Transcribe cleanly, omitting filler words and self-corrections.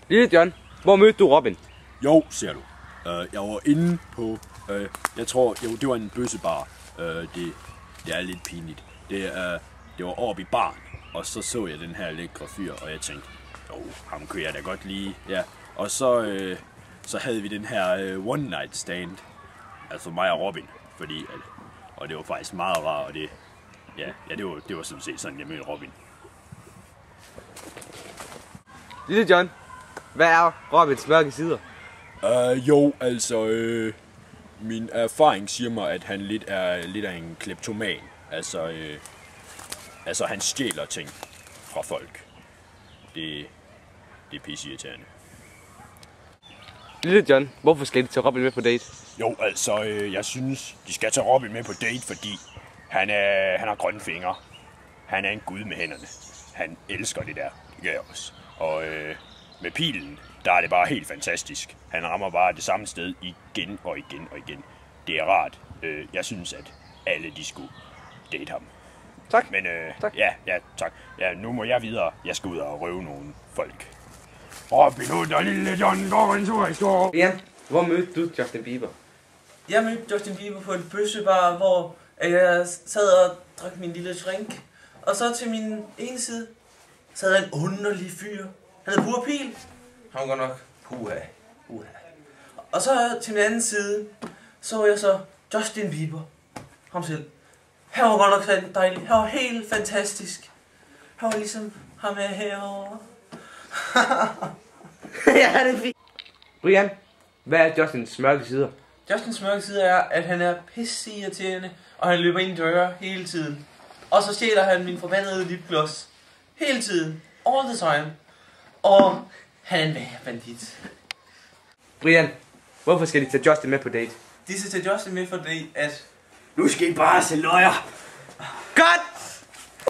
Lille John, hvor mødte du Robin? Jo, ser du. Jeg var inde på, jeg tror, jo, det var en bøssebar. Det er lidt pinligt. Det var oppe i baren, og så jeg den her lækre fyr, og jeg tænkte, ham kunne jeg da godt lide. Ja. Og så havde vi den her one night stand, altså mig og Robin, fordi, og det var faktisk meget rart, og det var sådan set sådan, jeg mødte Robin. Lille John, hvad er Robins mørke sider? Jo, altså, min erfaring siger mig, at han lidt af en kleptoman. Altså han stjæler ting fra folk. Det er pisseirriterende. Lille John, hvorfor skal de tage Robin med på date? Jo, altså, jeg synes, de skal tage Robin med på date, fordi han har grønne fingre. Han er en gud med hænderne. Han elsker det der. Det gør jeg også. Og med pilen, der er det bare helt fantastisk. Han rammer bare det samme sted igen og igen og igen. Det er rart. Jeg synes, at alle de skulle date ham. Tak. Men tak. Ja, tak. Ja, nu må jeg videre. Jeg skal ud og røve nogle folk. Robin Hood og Lille John går en tur i skov. Brian, hvor mødte du Justin Bieber? Jeg mødte Justin Bieber på en bøssebar, hvor jeg sad og drak min lille drink. Og så til min ene side sad en underlig fyr. Han havde pur pil. Han var godt nok puha. Og så til min anden side så jeg så Justin Bieber. Ham selv. Han var godt nok dejlig. Han var helt fantastisk. Han var ligesom ham herovre. Ja, det er fint. Brian, hvad er Justins mørke sider? Justins mørke side er, at han er pisseirriterende, og han løber ind i døre hele tiden. Og så stjæler han min forbandede lipgloss. Hele tiden. All the time. Og han er en værre bandit. Brian, hvorfor skal de tage Justin med på date? De skal tage Justin med for det, at... Nu skal I bare se løjer. Godt!